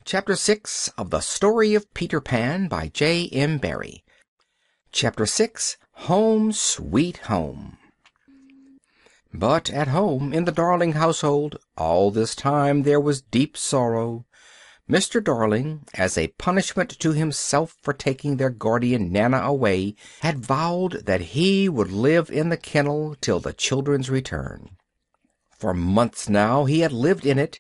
Chapter 6 of The Story of Peter Pan by J. M. Barrie. Chapter 6 Home, Sweet Home. But at home, in the Darling household, all this time there was deep sorrow. Mr. Darling, as a punishment to himself for taking their guardian Nana away, had vowed that he would live in the kennel till the children's return. For months now he had lived in it,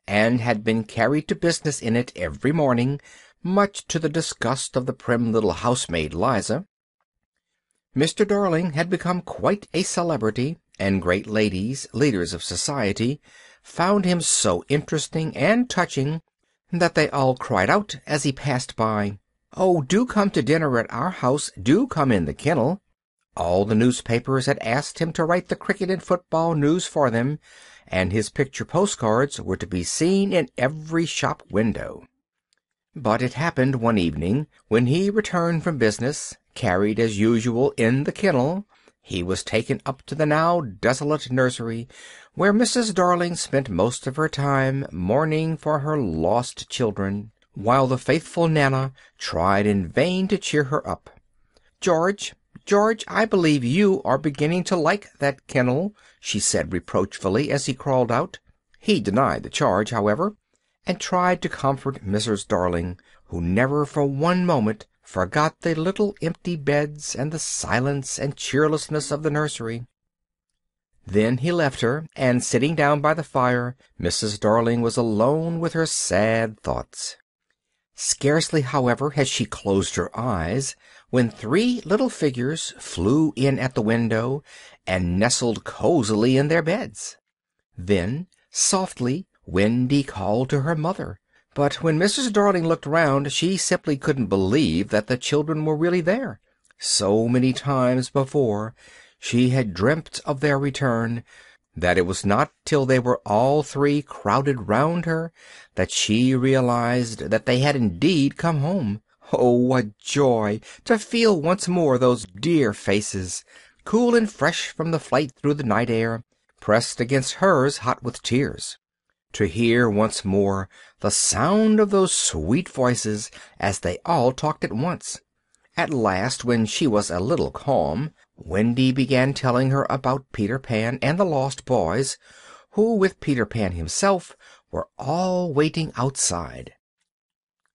and had been carried to business in it every morning, much to the disgust of the prim little housemaid Liza. Mr. Darling had become quite a celebrity, and great ladies, leaders of society, found him so interesting and touching that they all cried out as he passed by, "Oh, do come to dinner at our house, do come in the kennel." All the newspapers had asked him to write the cricket and football news for them, and his picture postcards were to be seen in every shop window. But it happened one evening, when he returned from business, carried as usual in the kennel, he was taken up to the now desolate nursery, where Mrs. Darling spent most of her time mourning for her lost children, while the faithful Nana tried in vain to cheer her up. "George, I believe you are beginning to like that kennel," she said reproachfully as he crawled out. He denied the charge, however, and tried to comfort Mrs. Darling, who never for one moment forgot the little empty beds and the silence and cheerlessness of the nursery. Then he left her, and sitting down by the fire, Mrs. Darling was alone with her sad thoughts. Scarcely, however, had she closed her eyes when three little figures flew in at the window and nestled cosily in their beds. Then, softly, Wendy called to her mother, but when Mrs. Darling looked round she simply couldn't believe that the children were really there. So many times before she had dreamt of their return, that it was not till they were all three crowded round her that she realized that they had indeed come home. Oh, what joy to feel once more those dear faces, cool and fresh from the flight through the night air, pressed against hers hot with tears. To hear once more the sound of those sweet voices as they all talked at once. At last, when she was a little calm, Wendy began telling her about Peter Pan and the lost boys, who, with Peter Pan himself, were all waiting outside.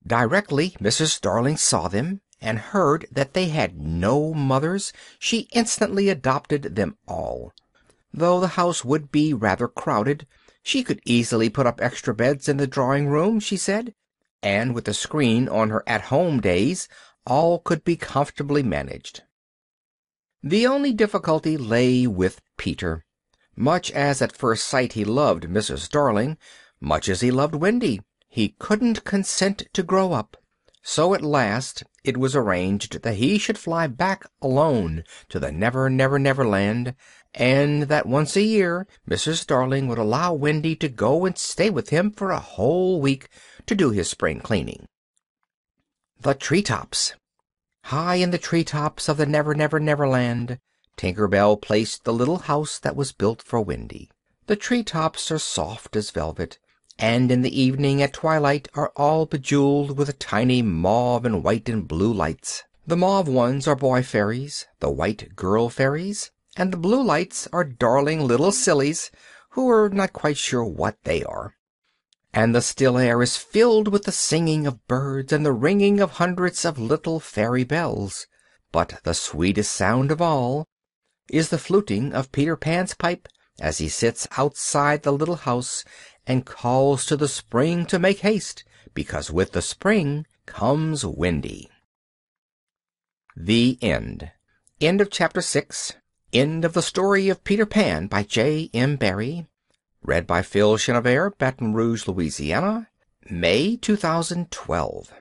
Directly Mrs. Darling saw them, and heard that they had no mothers, she instantly adopted them all. Though the house would be rather crowded, she could easily put up extra beds in the drawing-room, she said, and with a screen on her at-home days all could be comfortably managed. The only difficulty lay with Peter. Much as at first sight he loved Mrs. Darling, much as he loved Wendy, he couldn't consent to grow up. So at last it was arranged that he should fly back alone to the Never Never Never Land, and that once a year Mrs. Darling would allow Wendy to go and stay with him for a whole week to do his spring cleaning. The Tree-tops. High in the tree-tops of the Never Never Never Land, Tinker Bell placed the little house that was built for Wendy. The tree-tops are soft as velvet, and in the evening at twilight are all bejeweled with tiny mauve and white and blue lights. The mauve ones are boy fairies, the white girl fairies, and the blue lights are darling little sillies, who are not quite sure what they are. And the still air is filled with the singing of birds and the ringing of hundreds of little fairy bells. But the sweetest sound of all is the fluting of Peter Pan's pipe as he sits outside the little house and calls to the spring to make haste, because with the spring comes Wendy. The End. End of Chapter 6. End of The Story of Peter Pan by J. M. Barrie. Read by Phil Chenevert, Baton Rouge, Louisiana, May 2012.